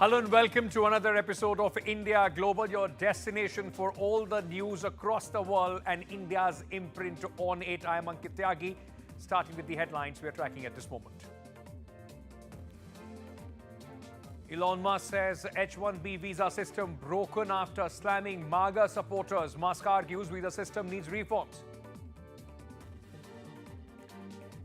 Hello and welcome to another episode of India Global, your destination for all the news across the world and India's imprint on it. I am Ankit Tyagi, starting with the headlines we are tracking at this moment. Elon Musk says H-1B visa system broken after slamming MAGA supporters. Musk argues visa system needs reforms.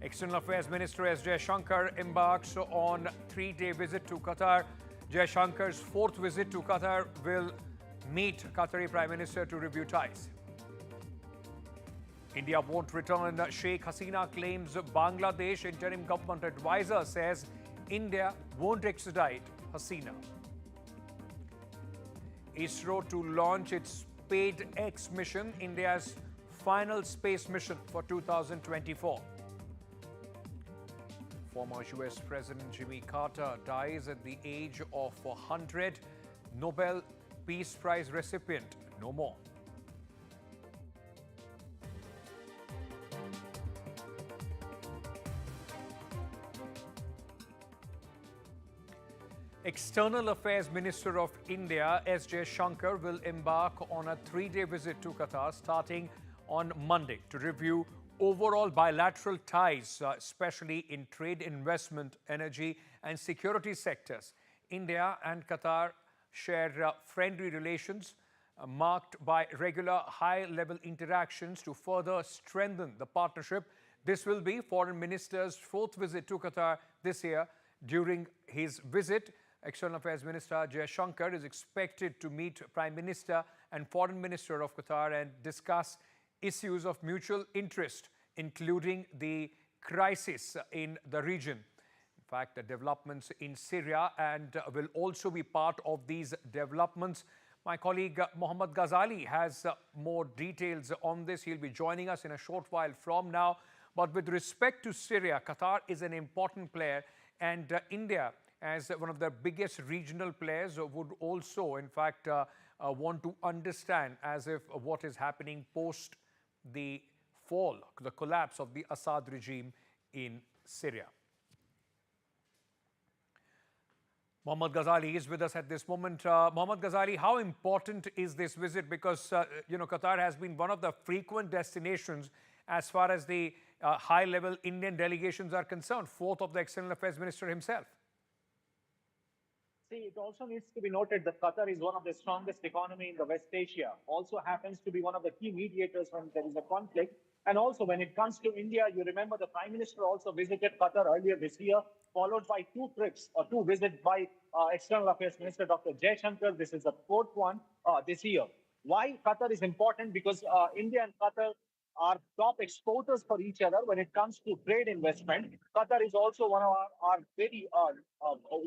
External Affairs Minister S. Jaishankar embarks on three-day visit to Qatar. Jaishankar's fourth visit to Qatar will meet Qatari Prime Minister to review ties. India won't return Sheikh Hasina claims. Bangladesh interim government advisor says India won't extradite Hasina. ISRO to launch its SpaceX mission, India's final space mission for 2024. Former US President Jimmy Carter dies at the age of 100. Nobel Peace Prize recipient, no more. External Affairs Minister of India, S. Jaishankar, will embark on a three-day visit to Qatar starting on Monday to review overall bilateral ties, especially in trade, investment, energy and security sectors. India and Qatar share friendly relations marked by regular high-level interactions to further strengthen the partnership. This will be Foreign Minister's fourth visit to Qatar this year. During his visit, External Affairs Minister Jaishankar is expected to meet Prime Minister and Foreign Minister of Qatar and discuss issues of mutual interest, including the crisis in the region. In fact, the developments in Syria and will also be part of these developments. My colleague Mohammad Ghazali has more details on this. He'll be joining us in a short while from now. But with respect to Syria, Qatar is an important player, and India, as one of the biggest regional players, would also, in fact, want to understand as if what is happening post the fall, the collapse of the Assad regime in Syria. Mohammad Ghazali is with us at this moment. Mohammad Ghazali, how important is this visit? Because, Qatar has been one of the frequent destinations as far as the high-level Indian delegations are concerned, fourth of the External Affairs Minister himself. See, it also needs to be noted that Qatar is one of the strongest economy in the West Asia, also happens to be one of the key mediators when there is a conflict. And also when it comes to India, you remember the Prime Minister also visited Qatar earlier this year, followed by two trips or two visits by External Affairs Minister Dr. Jaishankar. This is the fourth one this year. Why Qatar is important? Because India and Qatar are top exporters for each other when it comes to trade investment. Qatar is also one of our very,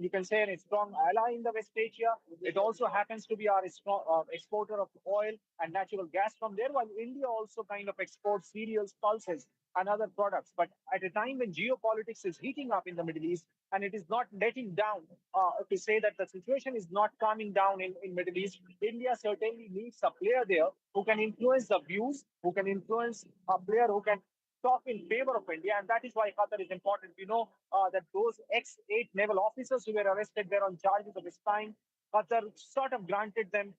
you can say, a strong ally in the West Asia. It also happens to be our strong exporter of oil and natural gas from there, while India also kind of exports cereals, pulses, and other products. But at a time when geopolitics is heating up in the Middle East, and it is not letting down to say that the situation is not calming down in Middle East, India certainly needs a player there who can influence the views, who can influence a player who can talk in favor of India. And that is why Qatar is important. We know that those ex-8 naval officers who were arrested there on charges of this time, Qatar sort of granted them,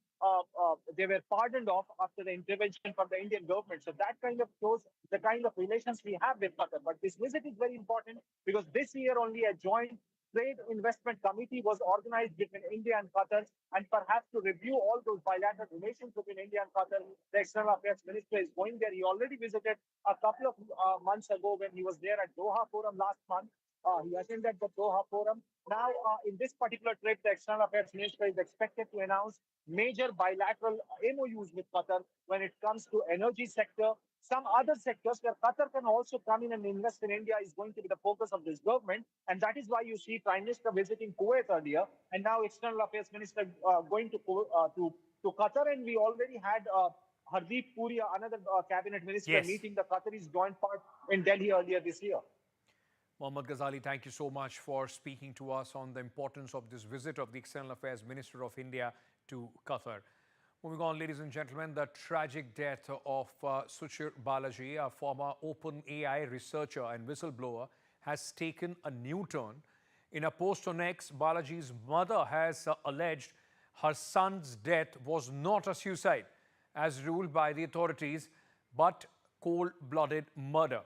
they were pardoned off after the intervention from the Indian government. So that kind of shows the kind of relations we have with Qatar. But this visit is very important because this year only a joint Trade Investment Committee was organized between India and Qatar, and perhaps to review all those bilateral relations between India and Qatar, the External Affairs Minister is going there. He already visited a couple of months ago when he was there at Doha Forum last month. He attended the Doha Forum. Now, in this particular trip, the External Affairs Minister is expected to announce major bilateral MOUs with Qatar when it comes to energy sector. Some other sectors where Qatar can also come in and invest in India is going to be the focus of this government. And that is why you see Prime Minister visiting Kuwait earlier, and now External Affairs Minister going to Qatar. And we already had Hardeep Puri, another cabinet minister, meeting the Qataris joint part in Delhi earlier this year. Mohammad Ghazali, thank you so much for speaking to us on the importance of this visit of the External Affairs Minister of India to Qatar. Moving on, ladies and gentlemen, the tragic death of Suchir Balaji, a former OpenAI researcher and whistleblower, has taken a new turn. In a post on X, Balaji's mother has alleged her son's death was not a suicide, as ruled by the authorities, but cold-blooded murder.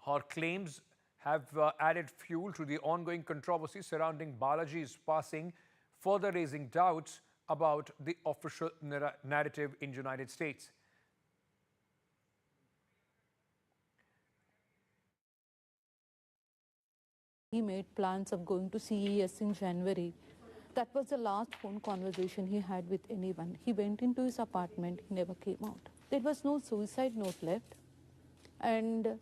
Her claims have added fuel to the ongoing controversy surrounding Balaji's passing, further raising doubts about the official narrative in the United States. He made plans of going to CES in January. That was the last phone conversation he had with anyone. He went into his apartment, he never came out. There was no suicide note left, and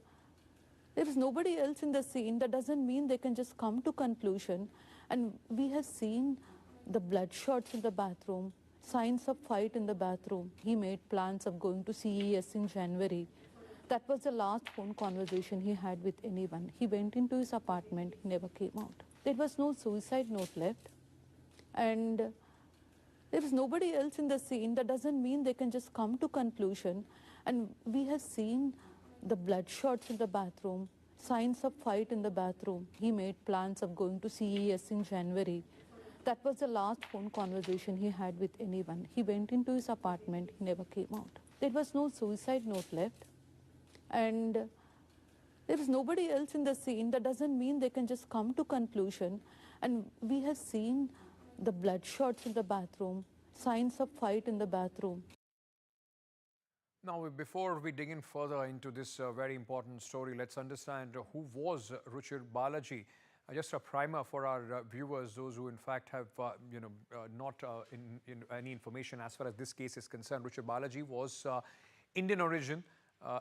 there is nobody else in the scene. That doesn't mean they can just come to conclusion. And we have seen the bloodshots in the bathroom, signs of fight in the bathroom. He made plans of going to CES in January. That was the last phone conversation he had with anyone. He went into his apartment, he never came out. There was no suicide note left, and there is nobody else in the scene. That doesn't mean they can just come to conclusion. And we have seen the bloodshots in the bathroom, signs of fight in the bathroom. He made plans of going to CES in January. That was the last phone conversation he had with anyone. He went into his apartment, he never came out. There was no suicide note left, and there is nobody else in the scene. That doesn't mean they can just come to conclusion. And we have seen the bloodshots in the bathroom, signs of fight in the bathroom. Now, before we dig in further into this very important story, let's understand who was Suchir Balaji. Just a primer for our viewers, those who in fact have not in any information as far as this case is concerned. Suchir Balaji was Indian origin,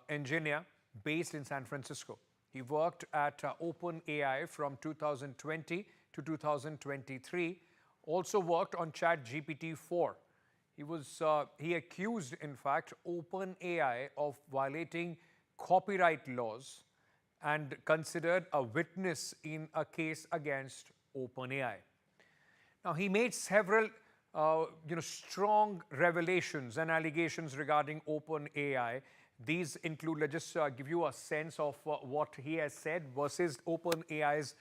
engineer based in San Francisco. He worked at OpenAI from 2020 to 2023. Also worked on ChatGPT-4. He accused, in fact, OpenAI of violating copyright laws and considered a witness in a case against OpenAI. Now, he made several strong revelations and allegations regarding OpenAI. These include, let's just give you a sense of what he has said versus OpenAI's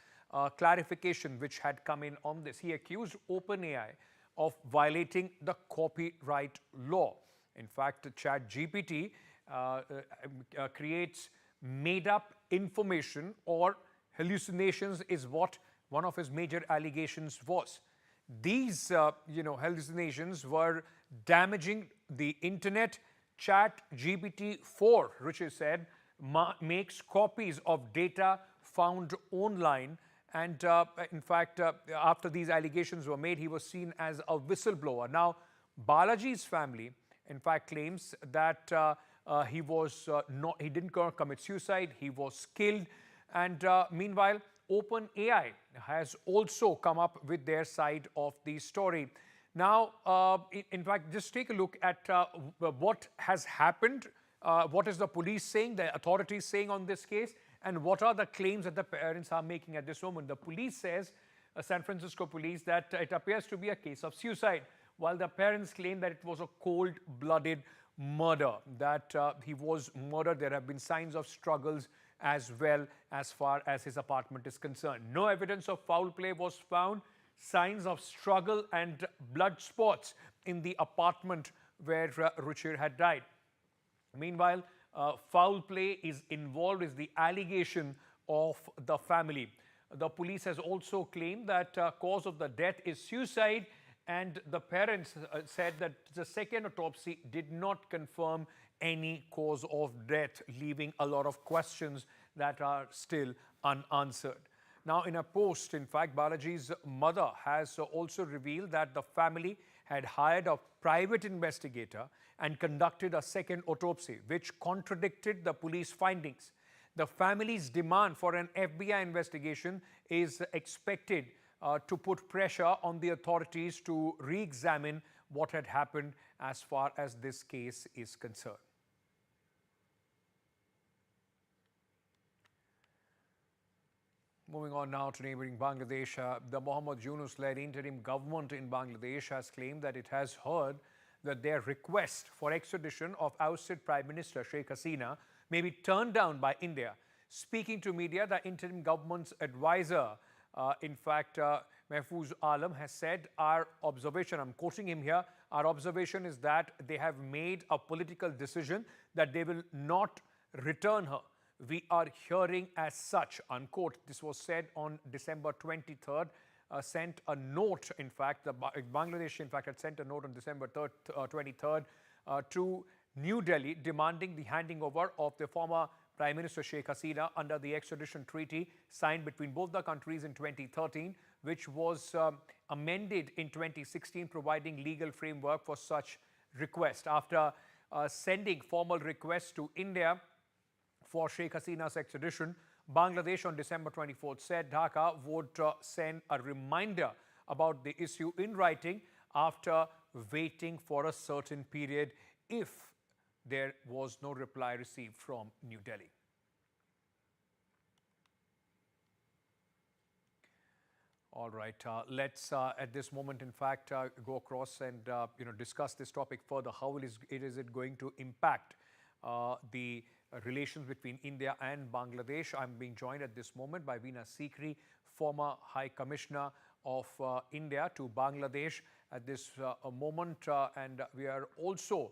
clarification which had come in on this. He accused OpenAI of violating the copyright law. In fact, ChatGPT creates made-up information or hallucinations is what one of his major allegations was. These hallucinations were damaging the internet. ChatGPT-4, Suchir said, makes copies of data found online. And in fact, after these allegations were made, he was seen as a whistleblower. Now, Balaji's family, in fact, claims that he didn't commit suicide, he was killed. And meanwhile, OpenAI has also come up with their side of the story. Now, in fact, just take a look at what has happened, what is the police saying, the authorities saying on this case, and what are the claims that the parents are making at this moment. The police says, San Francisco police, that it appears to be a case of suicide, while the parents claim that it was a cold-blooded murder, that he was murdered. There have been signs of struggles as well as far as his apartment is concerned. No evidence of foul play was found. Signs of struggle and blood spots in the apartment where Suchir had died. Meanwhile, foul play is involved is the allegation of the family. The police has also claimed that cause of the death is suicide, and the parents said that the second autopsy did not confirm any cause of death, leaving a lot of questions that are still unanswered. Now, in a post, in fact, Balaji's mother has also revealed that the family had hired a private investigator and conducted a second autopsy, which contradicted the police findings. The family's demand for an FBI investigation is expected to put pressure on the authorities to re-examine what had happened as far as this case is concerned. Moving on now to neighboring Bangladesh, the Mohammad Yunus-led interim government in Bangladesh has claimed that it has heard that their request for extradition of ousted Prime Minister Sheikh Hasina may be turned down by India. Speaking to media, the interim government's advisor In fact, Mahfouz Alam has said, our observation, I'm quoting him here, our observation is that they have made a political decision that they will not return her. We are hearing as such, unquote. This was said on December 23rd. Sent a note, in fact, Bangladesh, in fact, had sent a note on December 23rd to New Delhi demanding the handing over of the former Prime Minister Sheikh Hasina under the extradition treaty signed between both the countries in 2013, which was amended in 2016, providing legal framework for such request. After sending formal requests to India for Sheikh Hasina's extradition, Bangladesh on December 24th said Dhaka would send a reminder about the issue in writing after waiting for a certain period if there was no reply received from New Delhi. All right, let's at this moment, in fact, go across and discuss this topic further. How is it going to impact the relations between India and Bangladesh? I'm being joined at this moment by Veena Sikri, former High Commissioner of India to Bangladesh at this moment, and we are also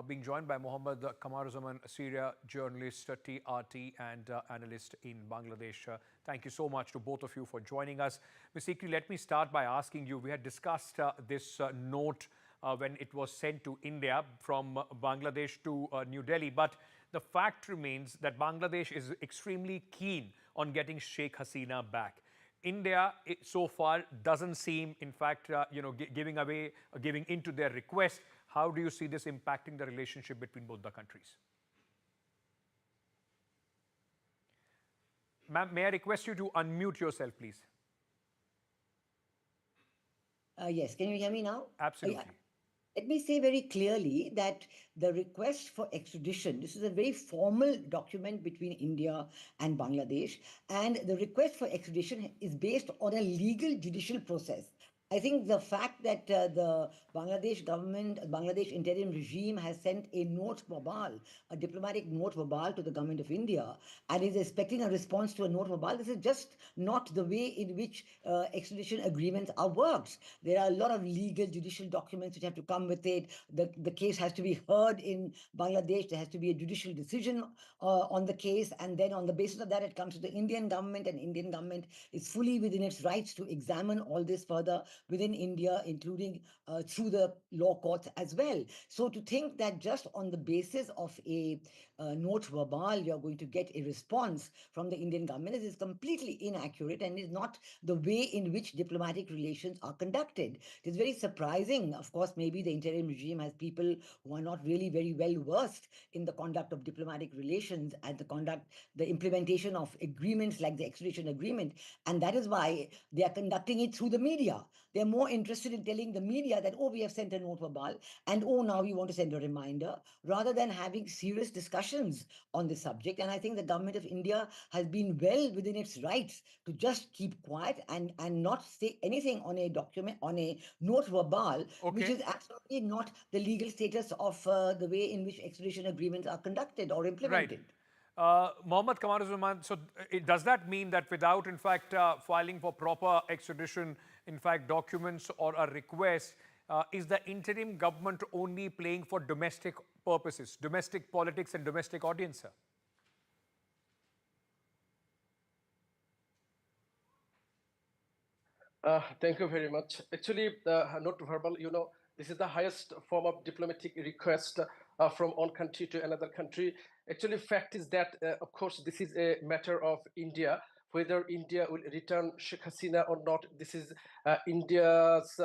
being joined by Mohammad Kamaruzaman, Syria journalist, TRT, and analyst in Bangladesh. Thank you so much to both of you for joining us. Ms. Sikri, let me start by asking you, we had discussed this note when it was sent to India from Bangladesh to New Delhi, but the fact remains that Bangladesh is extremely keen on getting Sheikh Hasina back. India, so far, doesn't seem, in fact, giving into their request. How do you see this impacting the relationship between both the countries? Ma'am, may I request you to unmute yourself, please? Yes, can you hear me now? Absolutely. Let me say very clearly that the request for extradition, this is a very formal document between India and Bangladesh, and the request for extradition is based on a legal judicial process. I think the fact that the Bangladesh government, Bangladesh interim regime has sent a note verbal, a diplomatic note verbal to the government of India, and is expecting a response to a note verbal, this is just not the way in which extradition agreements are worked. There are a lot of legal judicial documents which have to come with it. The case has to be heard in Bangladesh. There has to be a judicial decision on the case, and then on the basis of that, it comes to the Indian government, and Indian government is fully within its rights to examine all this further within India, including through the law courts as well. So to think that just on the basis of a note verbal, you're going to get a response from the Indian government is completely inaccurate and is not the way in which diplomatic relations are conducted. It is very surprising. Of course, maybe the interim regime has people who are not really very well versed in the conduct of diplomatic relations and the implementation of agreements like the extradition agreement. And that is why they are conducting it through the media. They're more interested in telling the media that, oh, we have sent a note verbal, and oh, now we want to send a reminder, rather than having serious discussions on this subject. And I think the government of India has been well within its rights to just keep quiet and not say anything on a document, on a note verbal, which is absolutely not the legal status of the way in which extradition agreements are conducted or implemented. Right. Mohammad Kamaruzaman, so does that mean that without, in fact, filing for proper extradition, in fact, documents or a request, is the interim government only playing for domestic purposes, domestic politics and domestic audience, sir? Thank you very much. Actually, not verbal, this is the highest form of diplomatic request from one country to another country. Actually, fact is that, of course, this is a matter of India. Whether India will return Sheikh Hasina or not, this is India's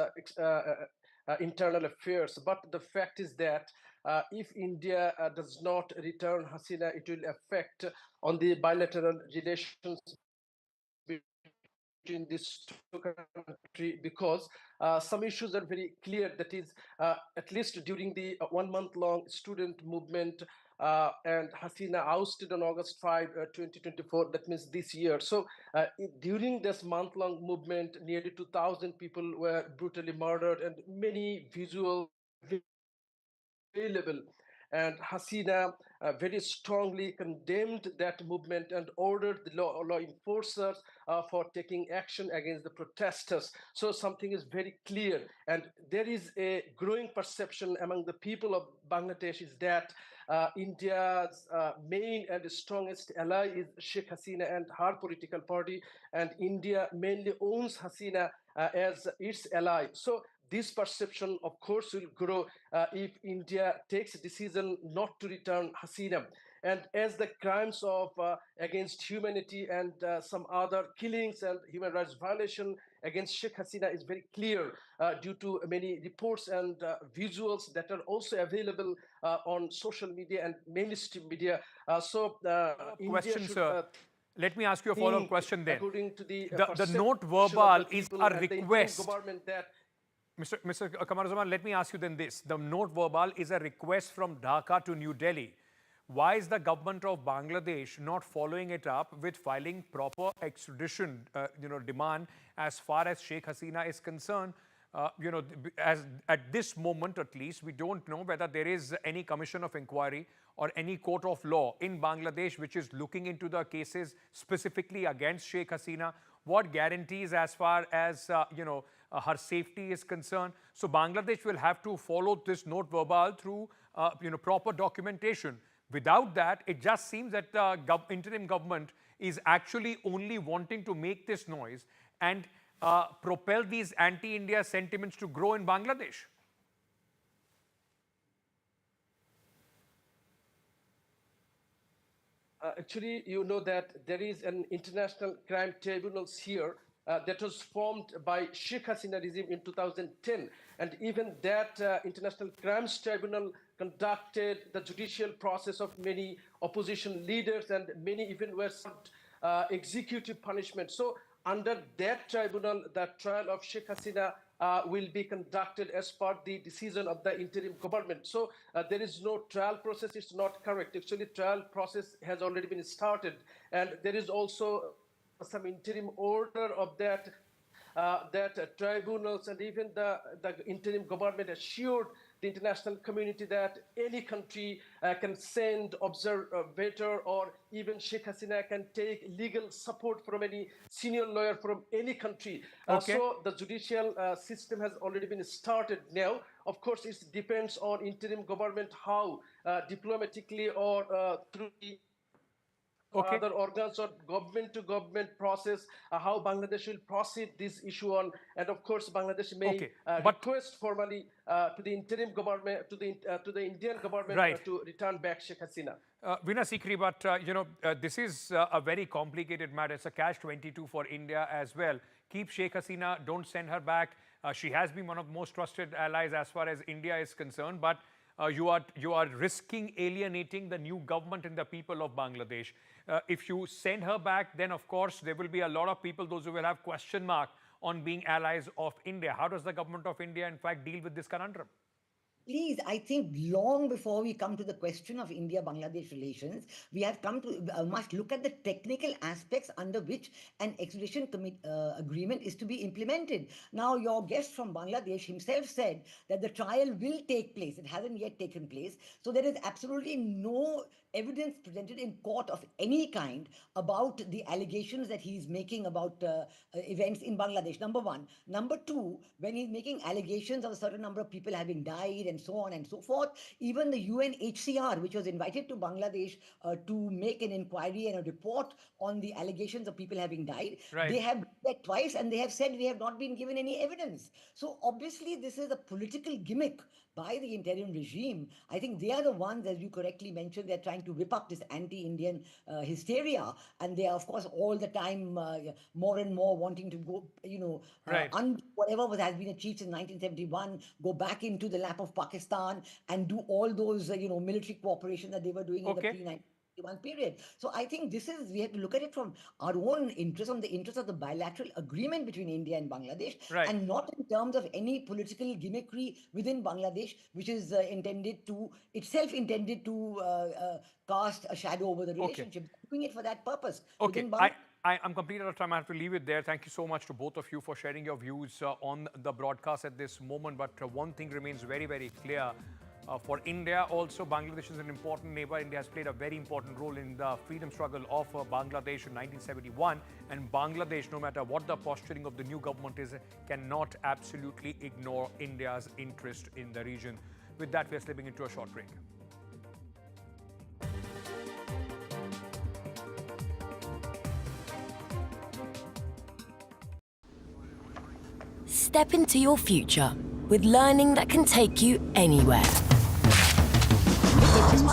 internal affairs. But the fact is that if India does not return Hasina, it will affect on the bilateral relations between these two countries, because some issues are very clear. That is, at least during the 1 month long student movement, and Hasina ousted on August 5, 2024, that means this year. So during this month-long movement, nearly 2,000 people were brutally murdered and many visual available. And Hasina very strongly condemned that movement and ordered the law enforcers for taking action against the protesters. So something is very clear, and there is a growing perception among the people of Bangladesh is that India's main and strongest ally is Sheikh Hasina and her political party, and India mainly owns Hasina as its ally. So this perception, of course, will grow if India takes a decision not to return Hasina. And as the crimes of against humanity and some other killings and human rights violation against Sheikh Hasina is very clear due to many reports and visuals that are also available on social media and mainstream media. India Question, should sir. Let me ask you a follow-up question then. according to the The note perception of verbal the is people a and the Indian request. government that Mr. Kamaruzzaman, let me ask you then this. The note verbal is a request from Dhaka to New Delhi. Why is the government of Bangladesh not following it up with filing proper extradition demand as far as Sheikh Hasina is concerned? As at this moment at least, we don't know whether there is any commission of inquiry or any court of law in Bangladesh which is looking into the cases specifically against Sheikh Hasina. What guarantees as far as her safety is concerned? So Bangladesh will have to follow this note verbal through proper documentation. Without that, it just seems that the interim government is actually only wanting to make this noise and propel these anti-India sentiments to grow in Bangladesh. Actually, you know that there is an international crime tribunals here that was formed by Sheikh Hasina regime in 2010. And even that international crimes tribunal conducted the judicial process of many opposition leaders, and many even were served executive punishment. So under that tribunal, the trial of Sheikh Hasina will be conducted as per the decision of the interim government. So there is no trial process. It's not correct. Actually, trial process has already been started, and there is also some interim order of that tribunals, and even the interim government assured the international community that any country can send observer or even Sheikh Hasina can take legal support from any senior lawyer from any country. So the judicial system has already been started now. Of course, it depends on interim government how diplomatically or through the other organs or government to government process, how Bangladesh will proceed this issue on, and of course Bangladesh may request formally to the interim government, to the Indian government to return back Sheikh Hasina. Veena Sikri, but this is a very complicated matter. It's a catch-22 for India as well. Keep Sheikh Hasina, don't send her back. She has been one of the most trusted allies as far as India is concerned, but you are risking alienating the new government and the people of Bangladesh. If you send her back, then of course there will be a lot of people, those who will have question mark on being allies of India. How does the government of India in fact deal with this conundrum? Please, I think long before we come to the question of India-Bangladesh relations, we have come to must look at the technical aspects under which an extradition agreement is to be implemented. Now, your guest from Bangladesh himself said that the trial will take place. It hasn't yet taken place. So there is absolutely no evidence presented in court of any kind about the allegations that he's making about events in Bangladesh, number one. Number two, when he's making allegations of a certain number of people having died and so on and so forth, even the UNHCR, which was invited to Bangladesh to make an inquiry and a report on the allegations of people having died, they have done that twice, and they have said we have not been given any evidence. So obviously this is a political gimmick by the interim regime. I think they are the ones, as you correctly mentioned, they're trying to whip up this anti-Indian hysteria, and they are, of course, all the time more and more wanting to go, whatever has been achieved since 1971, go back into the lap of Pakistan and do all those, military cooperation that they were doing in the pre-1991 period. So I think we have to look at it from our own interest, on the interest of the bilateral agreement between India and Bangladesh, and not in terms of any political gimmickry within Bangladesh, which is intended to cast a shadow over the relationship. Doing it for that purpose. I'm completely out of time. I have to leave it there. Thank you so much to both of you for sharing your views on the broadcast at this moment. But one thing remains very, very clear. For India, also, Bangladesh is an important neighbor. India has played a very important role in the freedom struggle of Bangladesh in 1971. And Bangladesh, no matter what the posturing of the new government is, cannot absolutely ignore India's interest in the region. With that, we are slipping into a short break. Step into your future with learning that can take you anywhere.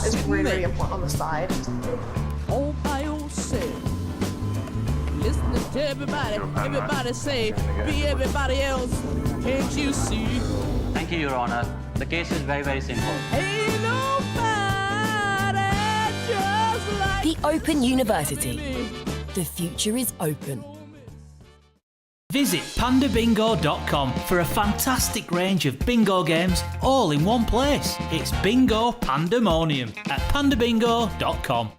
It's really important on the side. On my own self. Listening to everybody say, be everybody else, can't you see? Thank you, Your Honor. The case is very, very simple. Ain't nobody just like The Open University. me. The future is open. Visit pandabingo.com for a fantastic range of bingo games all in one place. It's bingo pandemonium at pandabingo.com.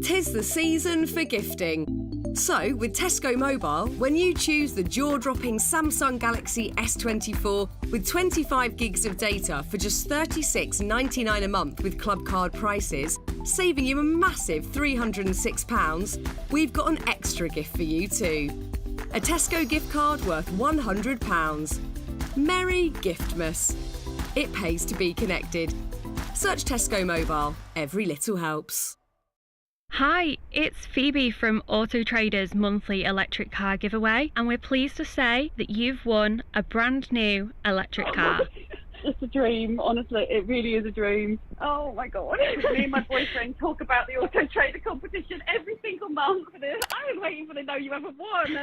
'Tis the season for gifting. So, with Tesco Mobile, when you choose the jaw-dropping Samsung Galaxy S24 with 25 gigs of data for just $36.99 a month with club card prices, saving you a massive £306, we've got an extra gift for you too. A Tesco gift card worth £100. Merry Giftmas. It pays to be connected. Search Tesco Mobile. Every little helps. Hi, it's Phoebe from Auto Trader's monthly electric car giveaway, and we're pleased to say that you've won a brand new electric car. It's a dream, honestly. It really is a dream. Oh my God. Me and my boyfriend talk about the Auto Trader competition every single month. I was waiting for the know you ever won.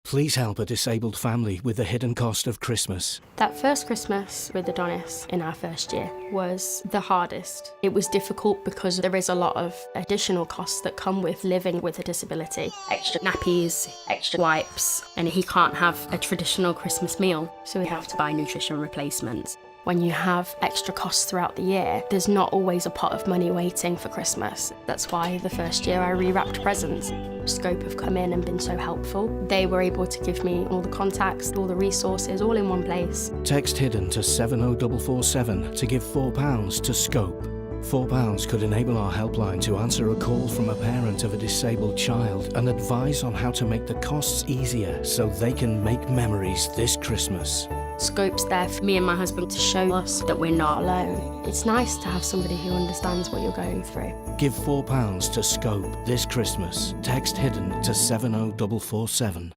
Please help a disabled family with the hidden cost of Christmas. That first Christmas with Adonis in our first year was the hardest. It was difficult because there is a lot of additional costs that come with living with a disability. Extra nappies, extra wipes, and he can't have a traditional Christmas meal, so we have to buy nutrition replacements. When you have extra costs throughout the year, there's not always a pot of money waiting for Christmas. That's why the first year I rewrapped presents. Scope have come in and been so helpful. They were able to give me all the contacts, all the resources, all in one place. Text HIDDEN to 70447 to give £4 to Scope. £4 could enable our helpline to answer a call from a parent of a disabled child and advise on how to make the costs easier so they can make memories this Christmas. Scope's there for me and my husband to show us that we're not alone. It's nice to have somebody who understands what you're going through. Give £4 to Scope this Christmas. Text HIDDEN to 70447.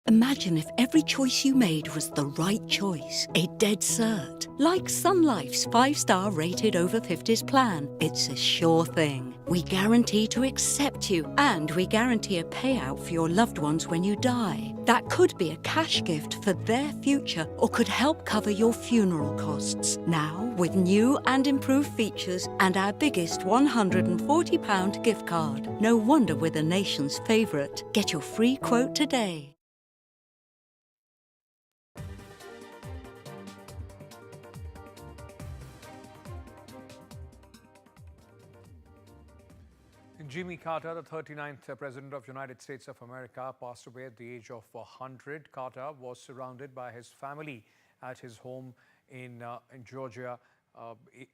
Imagine if every choice you made was the right choice, a dead cert. Like Sun Life's 5-star rated over 50s plan, it's a sure thing. We guarantee to accept you, and we guarantee a payout for your loved ones when you die. That could be a cash gift for their future or could help cover your funeral costs. Now, with new and improved features and our biggest £140 gift card. No wonder we're the nation's favourite. Get your free quote today. Jimmy Carter, the 39th President of the United States of America, passed away at the age of 100. Carter was surrounded by his family at his home in Georgia.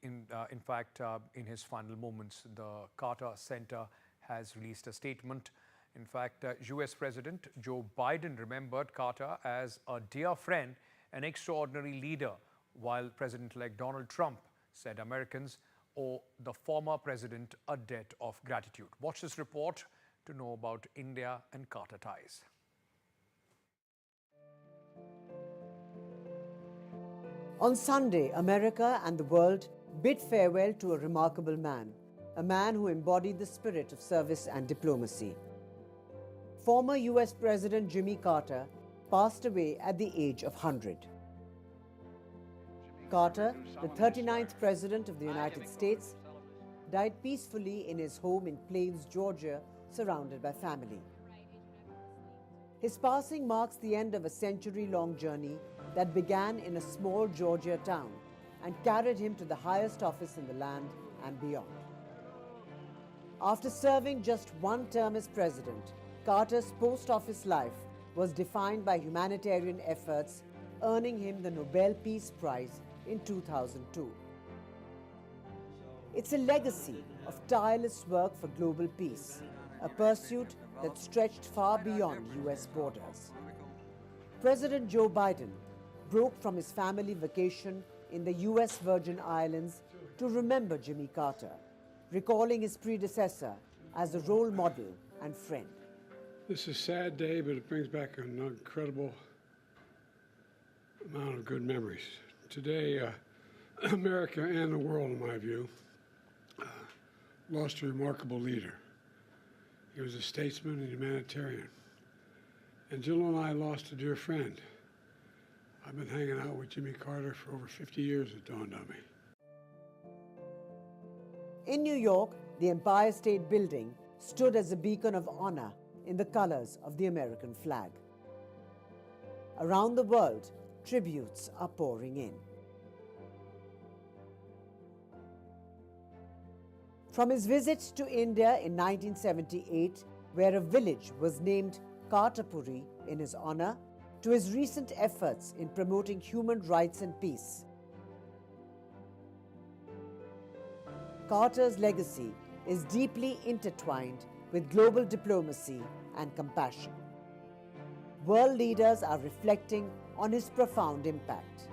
In his final moments, the Carter Center has released a statement. In fact, US President Joe Biden remembered Carter as a dear friend, an extraordinary leader, while President-elect Donald Trump said Americans owe the former president a debt of gratitude. Watch this report to know about India and Carter ties. On Sunday, America and the world bid farewell to a remarkable man, a man who embodied the spirit of service and diplomacy. Former US President Jimmy Carter passed away at the age of 100. Carter, the 39th President of the United States, died peacefully in his home in Plains, Georgia, surrounded by family. His passing marks the end of a century-long journey that began in a small Georgia town and carried him to the highest office in the land and beyond. After serving just one term as president, Carter's post-office life was defined by humanitarian efforts, earning him the Nobel Peace Prize in 2002. It's a legacy of tireless work for global peace, a pursuit that stretched far beyond US borders. President Joe Biden broke from his family vacation in the US Virgin Islands to remember Jimmy Carter, recalling his predecessor as a role model and friend. This is a sad day, but it brings back an incredible amount of good memories. Today, America and the world, in my view, lost a remarkable leader. He was a statesman and humanitarian. And Jill and I lost a dear friend. I've been hanging out with Jimmy Carter for over 50 years, it dawned on me. In New York, the Empire State Building stood as a beacon of honor in the colors of the American flag. Around the world, tributes are pouring in. From his visit to India in 1978, where a village was named Kartarpuri in his honor, to his recent efforts in promoting human rights and peace, Carter's legacy is deeply intertwined with global diplomacy and compassion. World leaders are reflecting on his profound impact.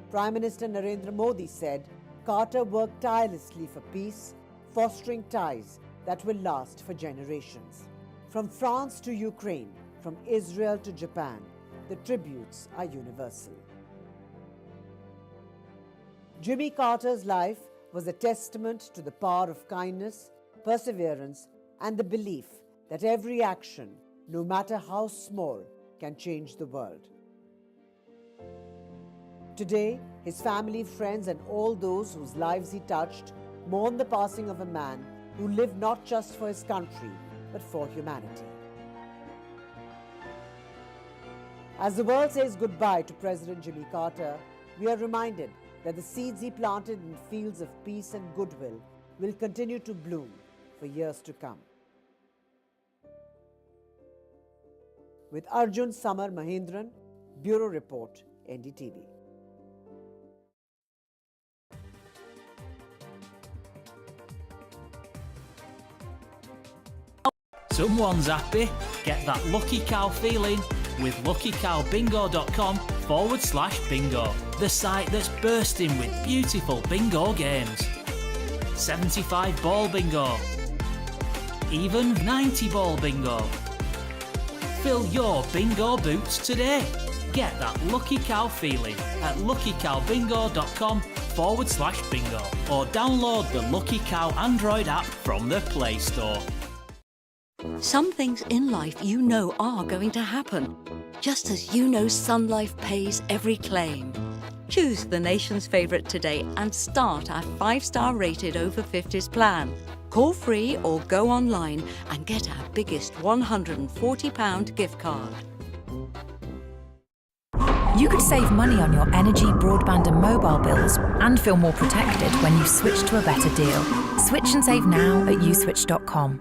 Prime Minister Narendra Modi said, Carter worked tirelessly for peace, fostering ties that will last for generations. From France to Ukraine, from Israel to Japan, the tributes are universal. Jimmy Carter's life was a testament to the power of kindness, perseverance, and the belief that every action, no matter how small, can change the world. Today, his family, friends, and all those whose lives he touched mourn the passing of a man who lived not just for his country, but for humanity. As the world says goodbye to President Jimmy Carter, we are reminded that the seeds he planted in fields of peace and goodwill will continue to bloom for years to come. With Arjun Samar Mahendran, Bureau Report, NDTV. Someone's happy. Get that lucky cow feeling with luckycowbingo.com/bingo. The site that's bursting with beautiful bingo games. 75 ball bingo. Even 90 ball bingo. Fill your bingo boots today. Get that lucky cow feeling at luckycowbingo.com/bingo or download the Lucky Cow Android app from the Play Store. Some things in life you know are going to happen, just as you know Sun Life pays every claim. Choose the nation's favourite today and start our 5-star rated over 50s plan. Call free or go online and get our biggest £140 gift card. You could save money on your energy, broadband and mobile bills and feel more protected when you switch to a better deal. Switch and save now at uswitch.com.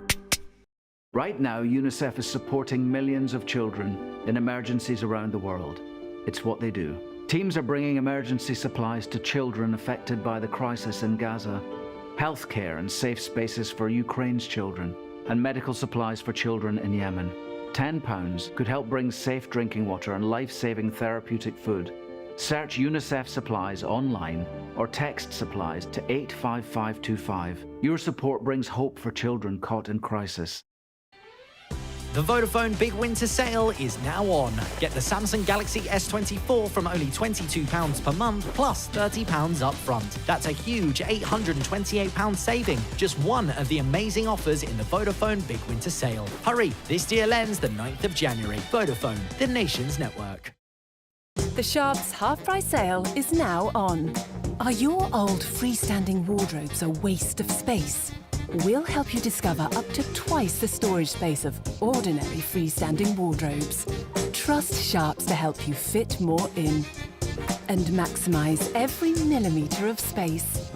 Right now, UNICEF is supporting millions of children in emergencies around the world. It's what they do. Teams are bringing emergency supplies to children affected by the crisis in Gaza, healthcare and safe spaces for Ukraine's children, and medical supplies for children in Yemen. £10 could help bring safe drinking water and life-saving therapeutic food. Search UNICEF supplies online or text supplies to 85525. Your support brings hope for children caught in crisis. The Vodafone Big Winter Sale is now on. Get the Samsung Galaxy S24 from only £22 per month plus £30 up front. That's a huge £828 saving. Just one of the amazing offers in the Vodafone Big Winter Sale. Hurry, this deal ends the 9th of January. Vodafone, the nation's network. The Sharps half-price sale is now on. Are your old freestanding wardrobes a waste of space? We'll help you discover up to twice the storage space of ordinary freestanding wardrobes. Trust Sharps to help you fit more in and maximise every millimetre of space.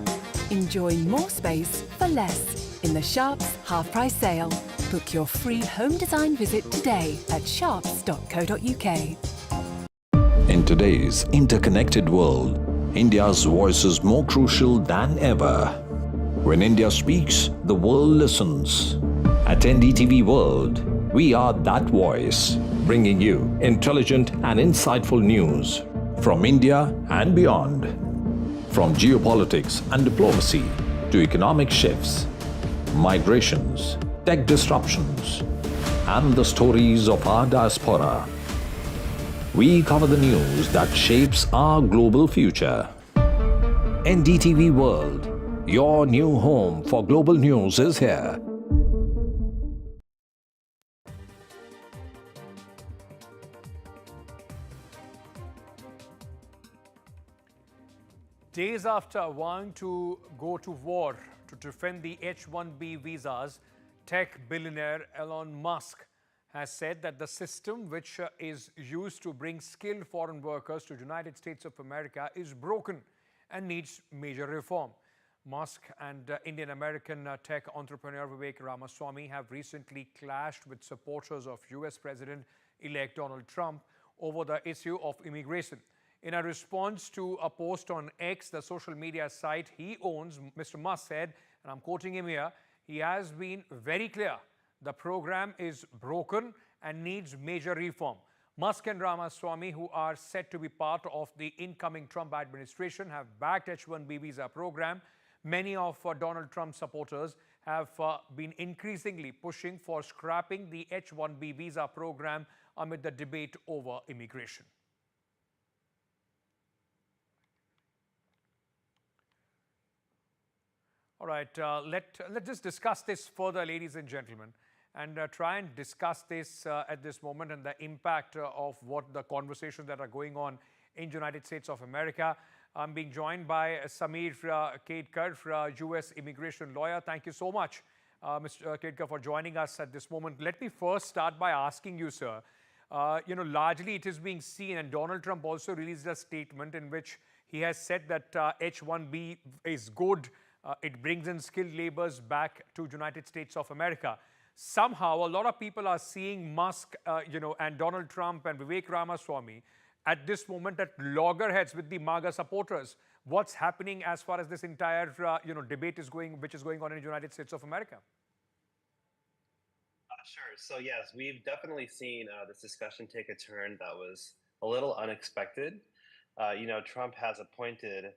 Enjoy more space for less in the Sharps half-price sale. Book your free home design visit today at sharps.co.uk. In today's interconnected world, India's voice is more crucial than ever. When India speaks, the world listens. At NDTV World, we are that voice, bringing you intelligent and insightful news from India and beyond. From geopolitics and diplomacy to economic shifts, migrations, tech disruptions, and the stories of our diaspora. We cover the news that shapes our global future. NDTV World, your new home for global news is here. Days after vowing to go to war to defend the H-1B visas, tech billionaire Elon Musk has said that the system which is used to bring skilled foreign workers to the United States of America is broken and needs major reform. Musk and Indian-American tech entrepreneur Vivek Ramaswamy have recently clashed with supporters of US President-elect Donald Trump over the issue of immigration. In a response to a post on X, the social media site he owns, Mr. Musk said, and I'm quoting him here, he has been very clear. The program is broken and needs major reform. Musk and Ramaswamy, who are set to be part of the incoming Trump administration, have backed H-1B visa program. Many of Donald Trump's supporters have been increasingly pushing for scrapping the H-1B visa program amid the debate over immigration. All right, let's just discuss this further, ladies and gentlemen, and try and discuss this at this moment and the impact of what the conversations that are going on in the United States of America. I'm being joined by Suchir Balaji, US immigration lawyer. Thank you so much, Mr. Kedkar, for joining us at this moment. Let me first start by asking you, sir, largely it is being seen, and Donald Trump also released a statement in which he has said that H-1B is good. It brings in skilled laborers back to the United States of America. Somehow, a lot of people are seeing Musk, and Donald Trump and Vivek Ramaswamy at this moment at loggerheads with the MAGA supporters. What's happening as far as this entire, debate is going, which is going on in the United States of America? Sure. So yes, we've definitely seen this discussion take a turn that was a little unexpected. Trump has appointed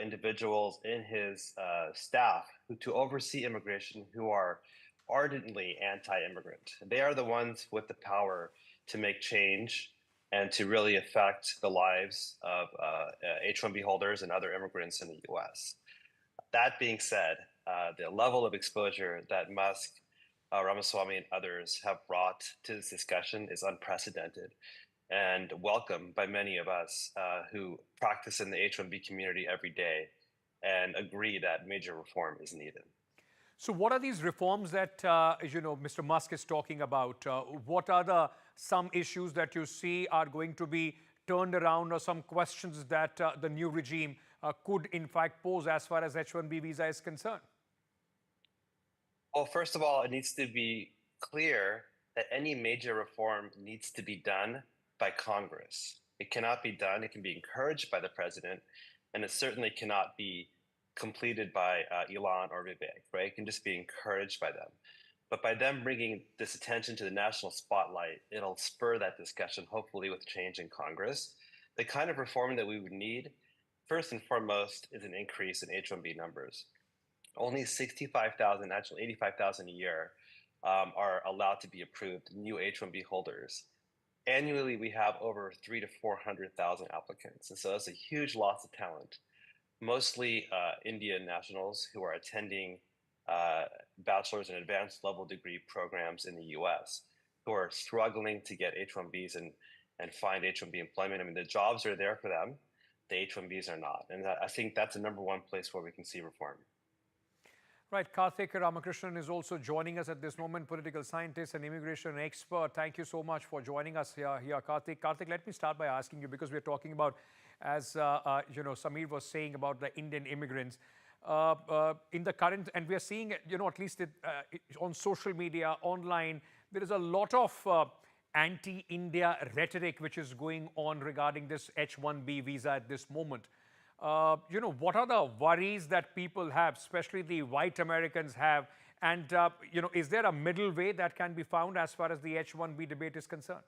individuals in his staff to oversee immigration who are ardently anti-immigrant. They are the ones with the power to make change and to really affect the lives of H-1B holders and other immigrants in the US. That being said, the level of exposure that Musk, Ramaswamy, and others have brought to this discussion is unprecedented and welcome by many of us who practice in the H-1B community every day and agree that major reform is needed. So what are these reforms that, Mr. Musk is talking about? What are some issues that you see are going to be turned around, or some questions that the new regime could in fact pose as far as H-1B visa is concerned? Well, first of all, it needs to be clear that any major reform needs to be done by Congress. It cannot be done. It can be encouraged by the president, and it certainly cannot be completed by Elon or Vivek, right? It can just be encouraged by them. But by them bringing this attention to the national spotlight, it'll spur that discussion, hopefully with change in Congress. The kind of reform that we would need, first and foremost, is an increase in H-1B numbers. Only 65,000, actually 85,000 a year are allowed to be approved, new H-1B holders. Annually, we have over 300,000 to 400,000 applicants. And so that's a huge loss of talent, mostly Indian nationals who are attending bachelor's and advanced level degree programs in the US, who are struggling to get H-1Bs and find H-1B employment. I mean, the jobs are there for them, the H-1Bs are not. And I think that's the number one place where we can see reform. Right, Karthik Ramakrishnan is also joining us at this moment, political scientist and immigration expert. Thank you so much for joining us here, Karthik. Karthik, let me start by asking you, because we're talking about, as Suchir was saying about the Indian immigrants, in the current, and we are seeing, at least on social media, online, there is a lot of anti-India rhetoric which is going on regarding this H-1B visa at this moment. What are the worries that people have, especially the white Americans have? And, is there a middle way that can be found as far as the H-1B debate is concerned?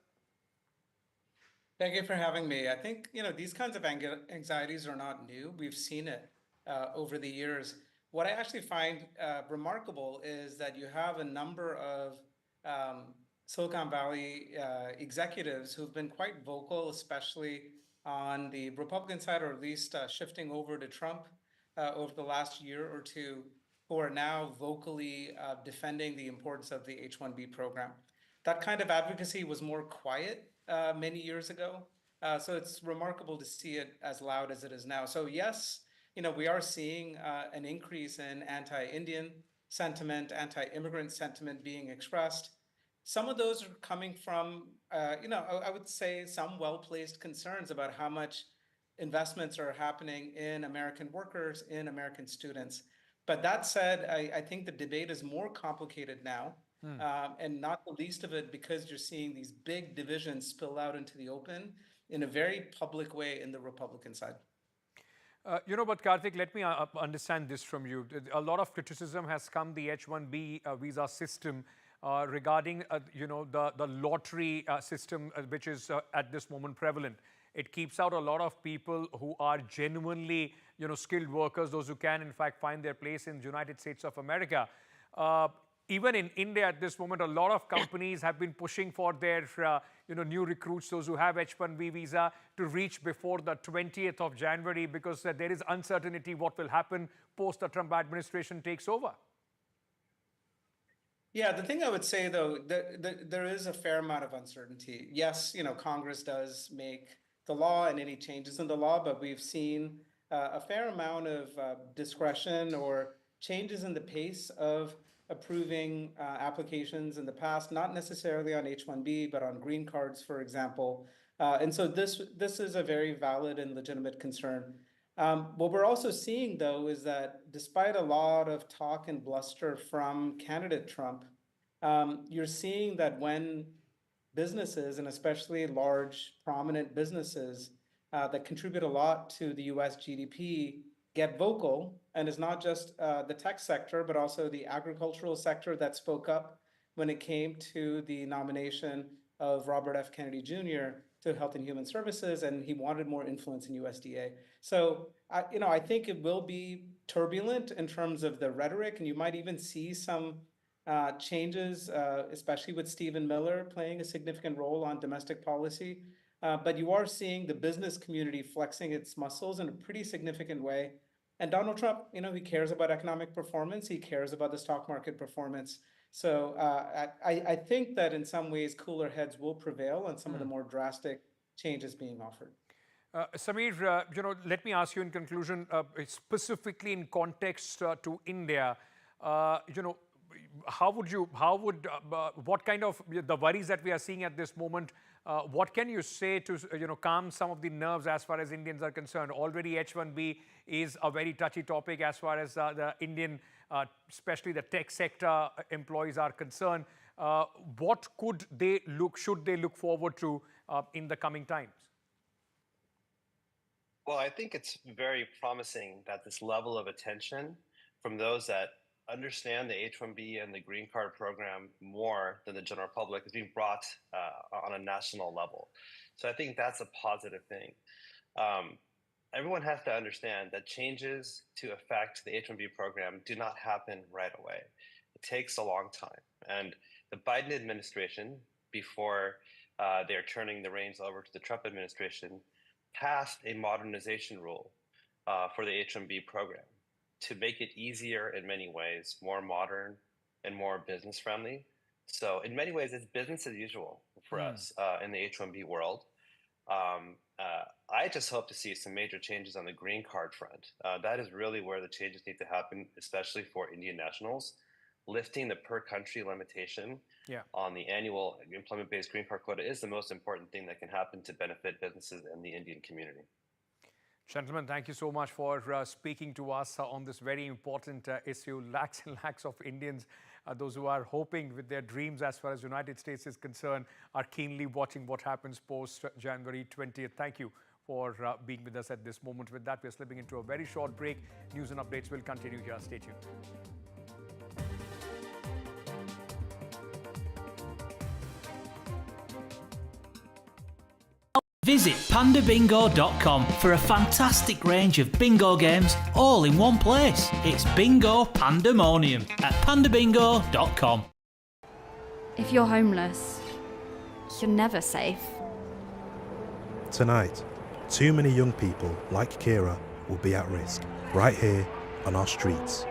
Thank you for having me. I think, these kinds of anxieties are not new. We've seen it over the years. What I actually find remarkable is that you have a number of Silicon Valley executives who've been quite vocal, especially on the Republican side, or at least shifting over to Trump over the last year or two, who are now vocally defending the importance of the H-1B program. That kind of advocacy was more quiet many years ago. So it's remarkable to see it as loud as it is now. So yes, we are seeing an increase in anti-Indian sentiment, anti-immigrant sentiment being expressed. Some of those are coming from, I would say some well-placed concerns about how much investments are happening in American workers, in American students. But that said, I think the debate is more complicated now. And not the least of it because you're seeing these big divisions spill out into the open in a very public way in the Republican side. But Karthik, let me understand this from you. A lot of criticism has come the H-1B visa system regarding, the lottery system, which is at this moment prevalent. It keeps out a lot of people who are genuinely, skilled workers, those who can, in fact, find their place in the United States of America. Even in India at this moment, a lot of companies have been pushing for their, new recruits, those who have H-1B visa, to reach before the 20th of January because there is uncertainty what will happen post the Trump administration takes over. Yeah, the thing I would say, though, there is a fair amount of uncertainty. Yes, Congress does make the law and any changes in the law, but we've seen a fair amount of discretion or changes in the pace of approving applications in the past, not necessarily on H-1B, but on green cards, for example. And so this is a very valid and legitimate concern. What we're also seeing, though, is that despite a lot of talk and bluster from candidate Trump, you're seeing that when businesses, and especially large, prominent businesses that contribute a lot to the US GDP, get vocal, and it's not just the tech sector, but also the agricultural sector that spoke up when it came to the nomination of Robert F. Kennedy Jr. to Health and Human Services, and he wanted more influence in USDA. So, I think it will be turbulent in terms of the rhetoric, and you might even see some changes, especially with Stephen Miller playing a significant role on domestic policy. But you are seeing the business community flexing its muscles in a pretty significant way. And Donald Trump, he cares about economic performance. He cares about the stock market performance. So I think that in some ways, cooler heads will prevail on some of the more drastic changes being offered. Samir, let me ask you in conclusion, specifically in context to India, what kind of the worries that we are seeing at this moment, what can you say to, calm some of the nerves as far as Indians are concerned? Already H-1B is a very touchy topic as far as the Indian, especially the tech sector employees are concerned. What should they look forward to in the coming times? Well, I think it's very promising that this level of attention from those that understand the H-1B and the green card program more than the general public is being brought on a national level. So I think that's a positive thing. Everyone has to understand that changes to affect the H-1B program do not happen right away. It takes a long time. And the Biden administration, before they're turning the reins over to the Trump administration, passed a modernization rule for the H-1B program to make it easier in many ways, more modern and more business friendly. So in many ways, it's business as usual for us in the H-1B world. I just hope to see some major changes on the green card front. That is really where the changes need to happen, especially for Indian nationals. Lifting the per country limitation on the annual employment-based green card quota is the most important thing that can happen to benefit businesses and the Indian community. Gentlemen, thank you so much for speaking to us on this very important issue. Lakhs and lakhs of Indians, those who are hoping with their dreams as far as the United States is concerned, are keenly watching what happens post January 20th. Thank you for being with us at this moment. With that, we're slipping into a very short break. News and updates will continue here. Stay tuned. Visit pandabingo.com for a fantastic range of bingo games all in one place. It's bingo pandemonium at pandabingo.com. If you're homeless, you're never safe. Tonight, too many young people like Kira will be at risk right here on our streets.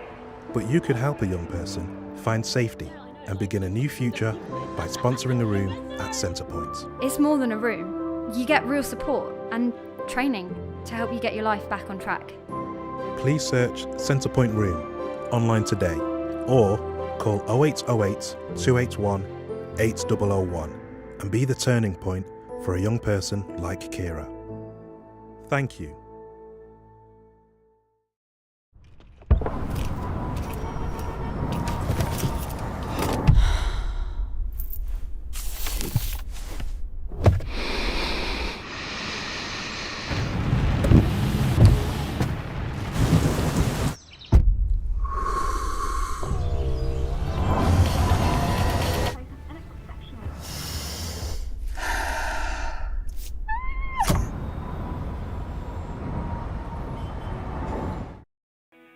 But you could help a young person find safety and begin a new future by sponsoring a room at Centrepoint. It's more than a room. You get real support and training to help you get your life back on track. Please search Centrepoint Room online today or call 0808 281 8001 and be the turning point for a young person like Kira. Thank you.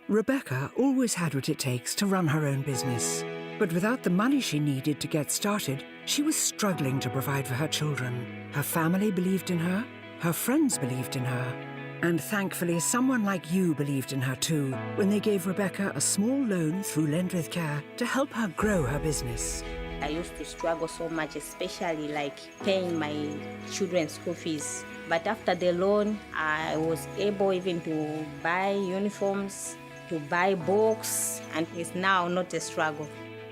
Rebecca always had what it takes to run her own business. But without the money she needed to get started, she was struggling to provide for her children. Her family believed in her friends believed in her, and thankfully someone like you believed in her too, when they gave Rebecca a small loan through Lend With Care to help her grow her business. I used to struggle so much, especially like paying my children's school fees. But after the loan, I was able even to buy uniforms, to buy books, and it's now not a struggle.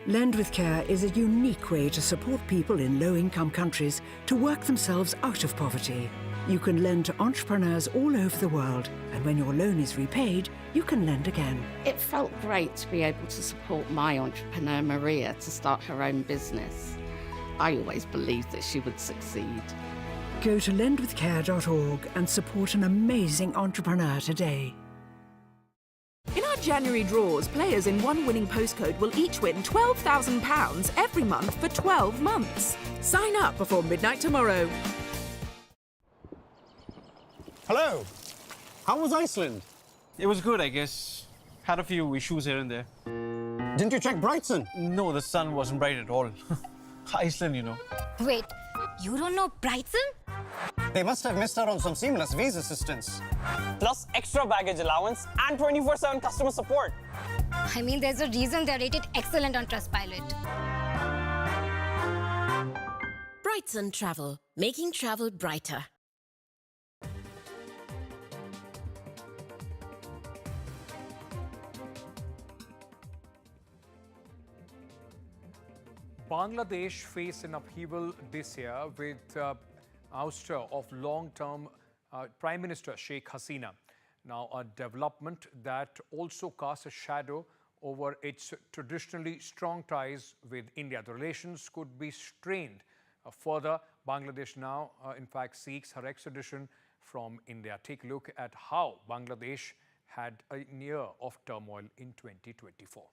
Lend With Care is a unique way to support people in low-income countries to work themselves out of poverty. You can lend to entrepreneurs all over the world, and when your loan is repaid, you can lend again. It felt great to be able to support my entrepreneur, Maria, to start her own business. I always believed that she would succeed. Go to lendwithcare.org and support an amazing entrepreneur today. In our January draws, players in one winning postcode will each win £12,000 every month for 12 months. Sign up before midnight tomorrow. Hello. How was Iceland? It was good, I guess. Had a few issues here and there. Didn't you check Brighton? No, the sun wasn't bright at all. Iceland, you know. Wait, you don't know Brighton? They must have missed out on some seamless visa assistance. Plus extra baggage allowance and 24/7 customer support. I mean, there's a reason they're rated excellent on Trustpilot. Brighton Travel, making travel brighter. Bangladesh faced an upheaval this year with ouster of long-term Prime Minister Sheikh Hasina. Now, a development that also casts a shadow over its traditionally strong ties with India. The relations could be strained further. Bangladesh now, in fact, seeks her extradition from India. Take a look at how Bangladesh had a year of turmoil in 2024.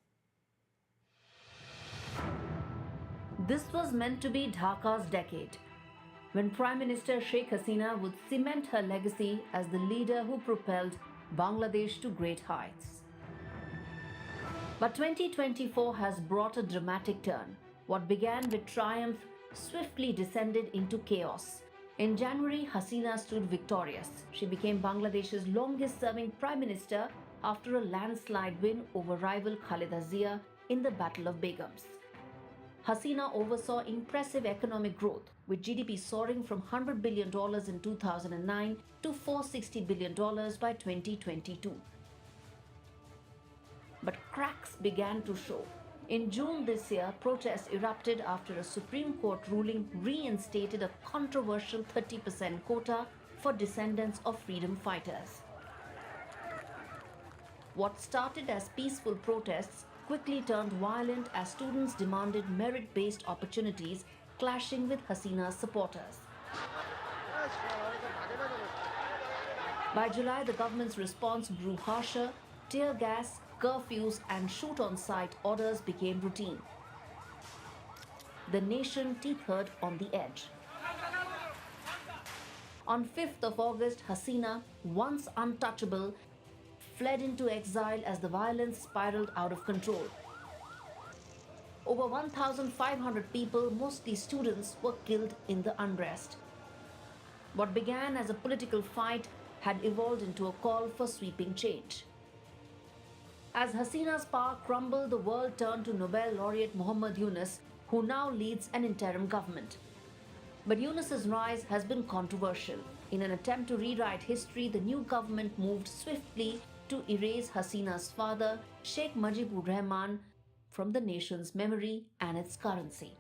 This was meant to be Dhaka's decade, when Prime Minister Sheikh Hasina would cement her legacy as the leader who propelled Bangladesh to great heights. But 2024 has brought a dramatic turn. What began with triumph swiftly descended into chaos. In January, Hasina stood victorious. She became Bangladesh's longest-serving Prime Minister after a landslide win over rival Khaleda Zia in the Battle of Begums. Hasina oversaw impressive economic growth, with GDP soaring from $100 billion in 2009 to $460 billion by 2022. But cracks began to show. In June this year, protests erupted after a Supreme Court ruling reinstated a controversial 30% quota for descendants of freedom fighters. What started as peaceful protests quickly turned violent as students demanded merit-based opportunities, clashing with Hasina's supporters. By July, the government's response grew harsher. Tear gas, curfews, and shoot on sight orders became routine. The nation teetered on the edge. On 5th of August, Hasina, once untouchable, fled into exile as the violence spiraled out of control. Over 1,500 people, mostly students, were killed in the unrest. What began as a political fight had evolved into a call for sweeping change. As Hasina's power crumbled, the world turned to Nobel laureate Muhammad Yunus, who now leads an interim government. But Yunus's rise has been controversial. In an attempt to rewrite history, the new government moved swiftly to erase Hasina's father, Sheikh Mujibur Rahman, from the nation's memory and its currency.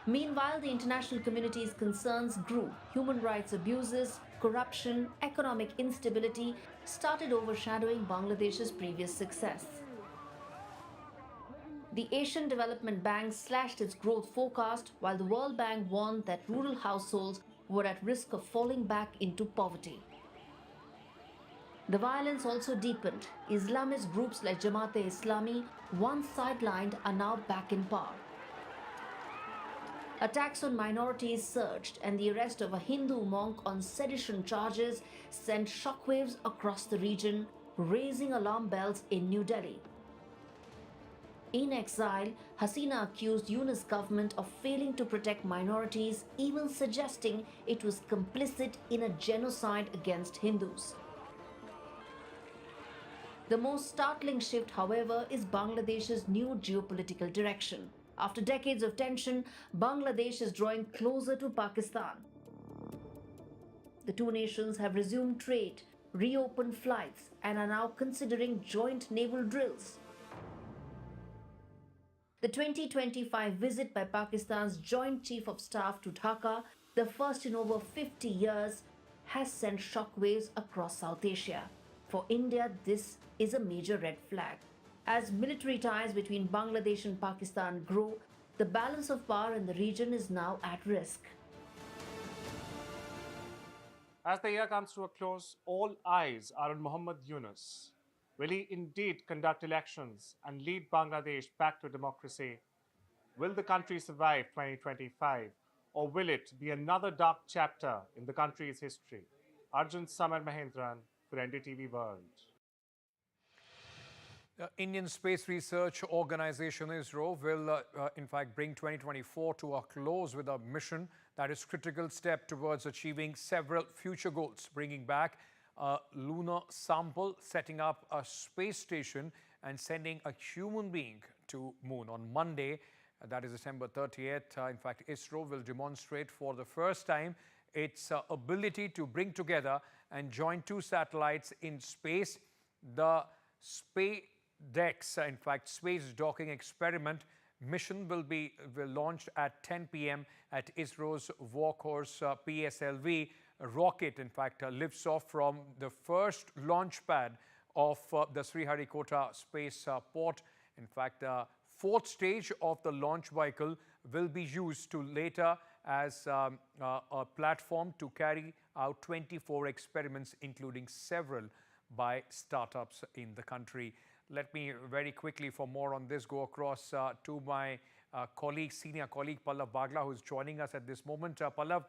Meanwhile, the international community's concerns grew. Human rights abuses, corruption, economic instability started overshadowing Bangladesh's previous success. The Asian Development Bank slashed its growth forecast, while the World Bank warned that rural households were at risk of falling back into poverty. The violence also deepened. Islamist groups like Jamaat-e-Islami, once sidelined, are now back in power. Attacks on minorities surged, and the arrest of a Hindu monk on sedition charges sent shockwaves across the region, raising alarm bells in New Delhi. In exile, Hasina accused Yunus' government of failing to protect minorities, even suggesting it was complicit in a genocide against Hindus. The most startling shift, however, is Bangladesh's new geopolitical direction. After decades of tension, Bangladesh is drawing closer to Pakistan. The two nations have resumed trade, reopened flights, and are now considering joint naval drills. The 2025 visit by Pakistan's Joint Chief of Staff to Dhaka, the first in over 50 years, has sent shockwaves across South Asia. For India, this is a major red flag. As military ties between Bangladesh and Pakistan grow, the balance of power in the region is now at risk. As the year comes to a close, all eyes are on Muhammad Yunus. Will he indeed conduct elections and lead Bangladesh back to democracy? Will the country survive 2025, or will it be another dark chapter in the country's history? Arjun Samar Mahendran for NDTV World. Indian Space Research Organization ISRO will in fact bring 2024 to a close with a mission that is a critical step towards achieving several future goals, bringing back a lunar sample, setting up a space station and sending a human being to moon. On Monday, that is December 30th, in fact, ISRO will demonstrate for the first time its ability to bring together and join two satellites in space. The SpaceX, in fact, space docking experiment mission will be launched at 10 p.m. at ISRO's workhorse PSLV rocket. In fact, lifts off from the first launch pad of the Sriharikota space port. In fact, the fourth stage of the launch vehicle will be used to later as a platform to carry out 24 experiments, including several by startups in the country. Let me very quickly, for more on this, go across to my colleague, senior colleague Pallav Bagla, who is joining us at this moment. Pallav,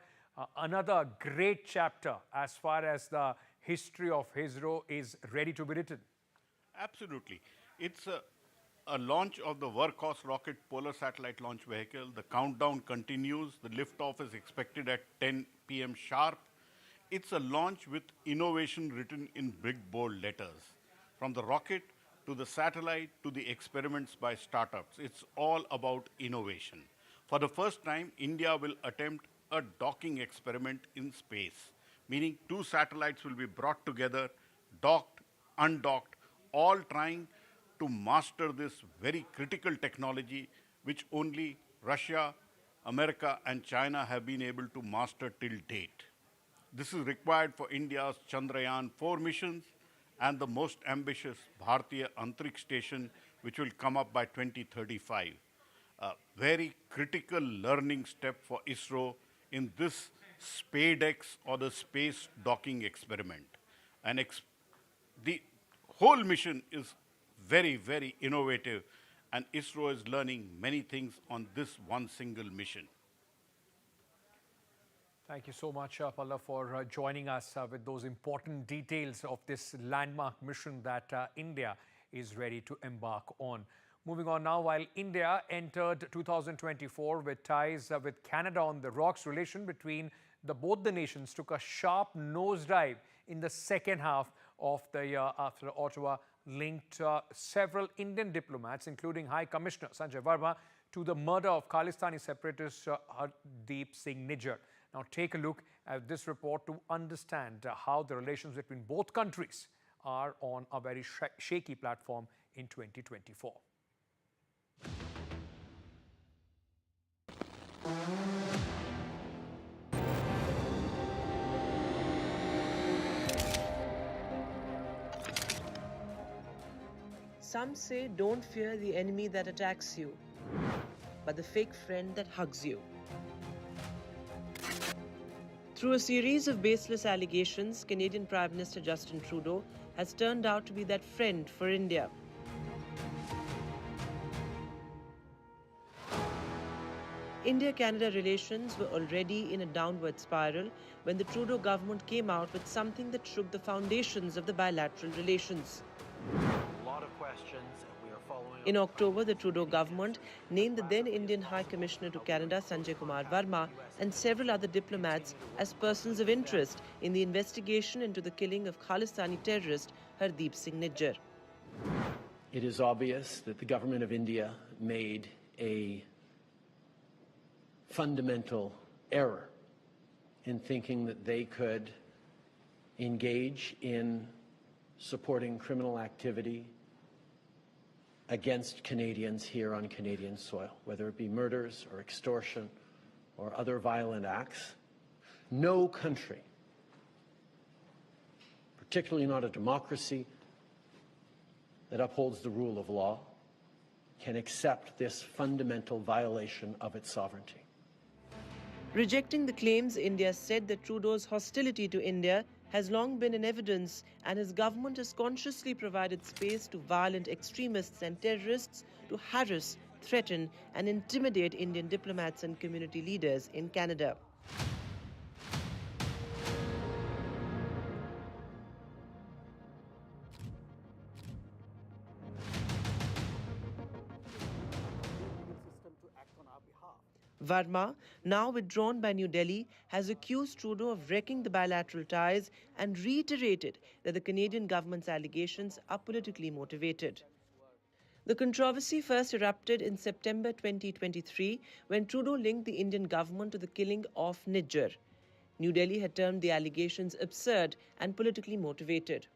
another great chapter as far as the history of ISRO is ready to be written. Absolutely. It's a launch of the workhorse rocket polar satellite launch vehicle. The countdown continues. The liftoff is expected at 10 p.m. sharp. It's a launch with innovation written in big bold letters. From the rocket to the satellite to the experiments by startups, it's all about innovation. For the first time, India will attempt a docking experiment in space, meaning two satellites will be brought together, docked, undocked, all trying to master this very critical technology which only Russia, America, and China have been able to master till date. This is required for India's Chandrayaan-4 missions and the most ambitious Bharatiya Antariksh Station, which will come up by 2035. A very critical learning step for ISRO in this SpaceX or the space docking experiment. And the whole mission is very, very innovative, and ISRO is learning many things on this one single mission. Thank you so much, Palla, for joining us with those important details of this landmark mission that India is ready to embark on. Moving on now, while India entered 2024 with ties with Canada on the rocks, relation between both the nations took a sharp nosedive in the second half of the year after Ottawa linked several Indian diplomats, including High Commissioner Sanjay Verma, to the murder of Khalistani separatist Hardeep Singh Nijjar. Now take a look at this report to understand how the relations between both countries are on a very shaky platform in 2024. Some say don't fear the enemy that attacks you, but the fake friend that hugs you. Through a series of baseless allegations, Canadian Prime Minister Justin Trudeau has turned out to be that friend for India. India-Canada relations were already in a downward spiral when the Trudeau government came out with something that shook the foundations of the bilateral relations. A lot of questions, and we are following. In October, the Trudeau government named the then Indian High Commissioner to Canada, Sanjay Kumar Verma, and several other diplomats as persons of interest in the investigation into the killing of Khalistani terrorist Hardeep Singh Nijjar. It is obvious that the government of India made a fundamental error in thinking that they could engage in supporting criminal activity against Canadians here on Canadian soil, whether it be murders or extortion or other violent acts. No country, particularly not a democracy that upholds the rule of law, can accept this fundamental violation of its sovereignty. Rejecting the claims, India said that Trudeau's hostility to India has long been in evidence, and his government has consciously provided space to violent extremists and terrorists to harass, threaten, and intimidate Indian diplomats and community leaders in Canada. Verma, now withdrawn by New Delhi, has accused Trudeau of wrecking the bilateral ties and reiterated that the Canadian government's allegations are politically motivated. The controversy first erupted in September 2023 when Trudeau linked the Indian government to the killing of Nijjar. New Delhi had termed the allegations absurd and politically motivated.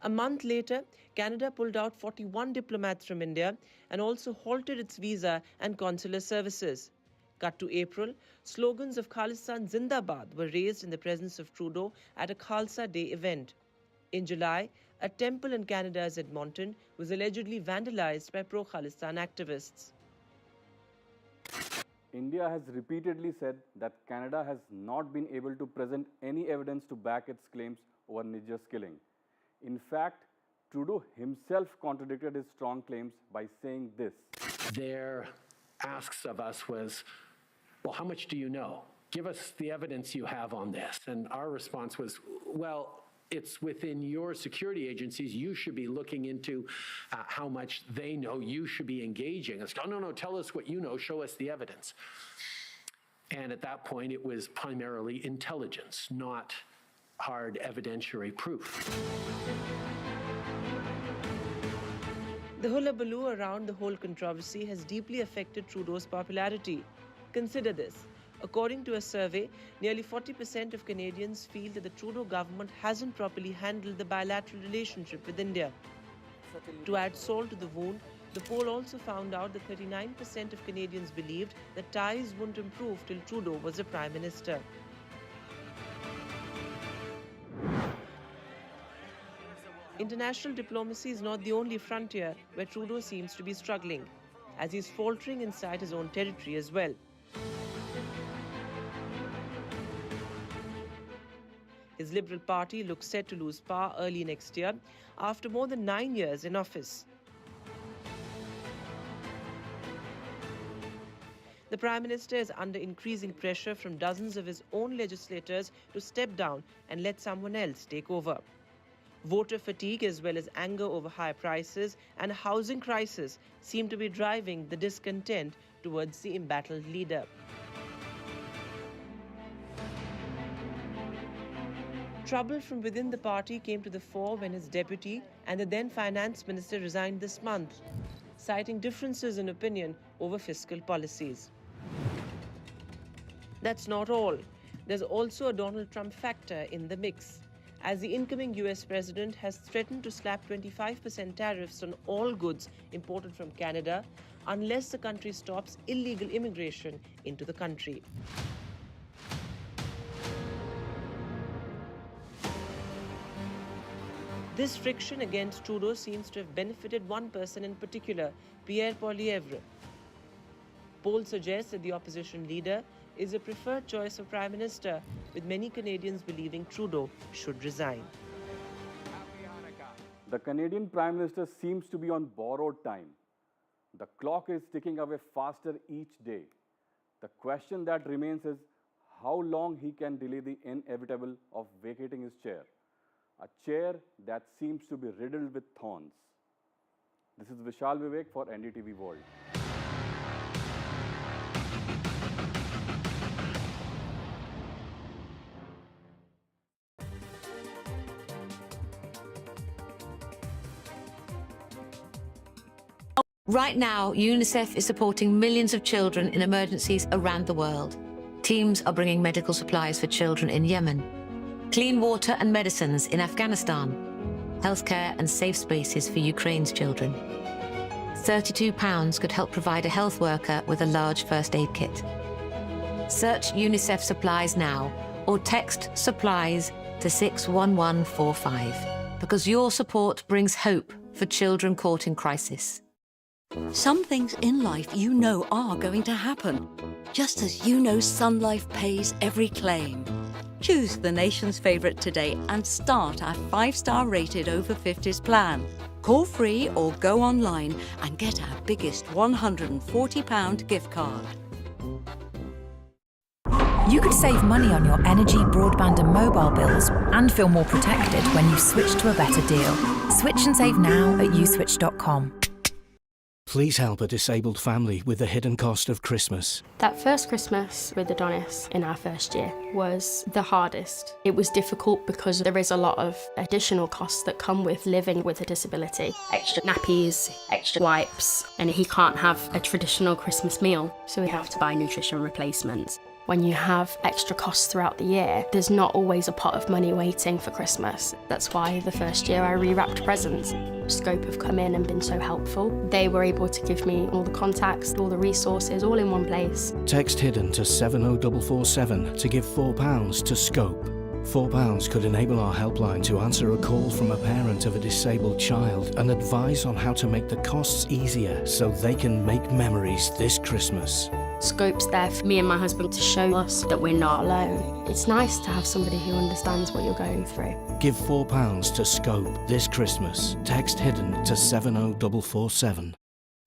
A month later, Canada pulled out 41 diplomats from India and also halted its visa and consular services. Cut to April, slogans of Khalistan Zindabad were raised in the presence of Trudeau at a Khalsa Day event. In July, a temple in Canada's Edmonton was allegedly vandalized by pro-Khalistan activists. India has repeatedly said that Canada has not been able to present any evidence to back its claims over Nijjar's killing. In fact, Trudeau himself contradicted his strong claims by saying this. Their asks of us was, well, how much do you know? Give us the evidence you have on this. And our response was, well, it's within your security agencies. You should be looking into how much they know. You should be engaging. It's, oh, no, tell us what you know. Show us the evidence. And at that point, it was primarily intelligence, not hard evidentiary proof. The hullabaloo around the whole controversy has deeply affected Trudeau's popularity. Consider this. According to a survey, nearly 40% of Canadians feel that the Trudeau government hasn't properly handled the bilateral relationship with India. To add salt to the wound, the poll also found out that 39% of Canadians believed that ties wouldn't improve till Trudeau was the Prime Minister. International diplomacy is not the only frontier where Trudeau seems to be struggling, as he's faltering inside his own territory as well. His Liberal Party looks set to lose power early next year after more than 9 years in office. The Prime Minister is under increasing pressure from dozens of his own legislators to step down and let someone else take over. Voter fatigue as well as anger over high prices and a housing crisis seem to be driving the discontent towards the embattled leader. Trouble from within the party came to the fore when his deputy and the then finance minister resigned this month, citing differences in opinion over fiscal policies. That's not all. There's also a Donald Trump factor in the mix, as the incoming US president has threatened to slap 25% tariffs on all goods imported from Canada unless the country stops illegal immigration into the country. This friction against Trudeau seems to have benefited one person in particular, Pierre Poilievre. Polls suggest that the opposition leader is a preferred choice of Prime Minister, with many Canadians believing Trudeau should resign. The Canadian Prime Minister seems to be on borrowed time. The clock is ticking away faster each day. The question that remains is how long he can delay the inevitable of vacating his chair, a chair that seems to be riddled with thorns. This is Vishal Vivek for NDTV World. Right now, UNICEF is supporting millions of children in emergencies around the world. Teams are bringing medical supplies for children in Yemen, clean water and medicines in Afghanistan, healthcare and safe spaces for Ukraine's children. £32 could help provide a health worker with a large first aid kit. Search UNICEF Supplies now or text SUPPLIES to 61145 because your support brings hope for children caught in crisis. Some things in life you know are going to happen, just as you know Sun Life pays every claim. Choose the nation's favourite today and start our 5-star rated over 50s plan. Call free or go online and get our biggest £140 gift card. You could save money on your energy, broadband and mobile bills and feel more protected when you switch to a better deal. Switch and save now at uswitch.com. Please help a disabled family with the hidden cost of Christmas. That first Christmas with Adonis in our first year was the hardest. It was difficult because there is a lot of additional costs that come with living with a disability. Extra nappies, extra wipes, and he can't have a traditional Christmas meal, so we have to buy nutrition replacements. When you have extra costs throughout the year, there's not always a pot of money waiting for Christmas. That's why the first year I rewrapped presents. Scope have come in and been so helpful. They were able to give me all the contacts, all the resources, all in one place. Text HIDDEN to 70447 to give £4 to Scope. £4 could enable our helpline to answer a call from a parent of a disabled child and advise on how to make the costs easier so they can make memories this Christmas. Scope's there for me and my husband to show us that we're not alone. It's nice to have somebody who understands what you're going through. Give £4 to Scope this Christmas. Text HIDDEN to 70447.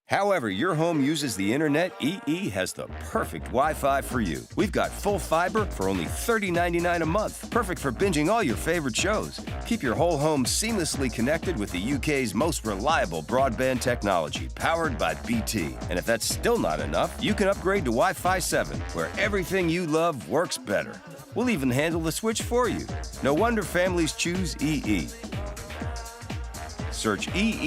However your home uses the internet, EE has the perfect Wi-Fi for you. We've got full fiber for only $30.99 a month, perfect for binging all your favorite shows. Keep your whole home seamlessly connected with the UK's most reliable broadband technology, powered by BT. And if that's still not enough, you can upgrade to Wi-Fi 7, where everything you love works better. We'll even handle the switch for you. No wonder families choose EE. Search EE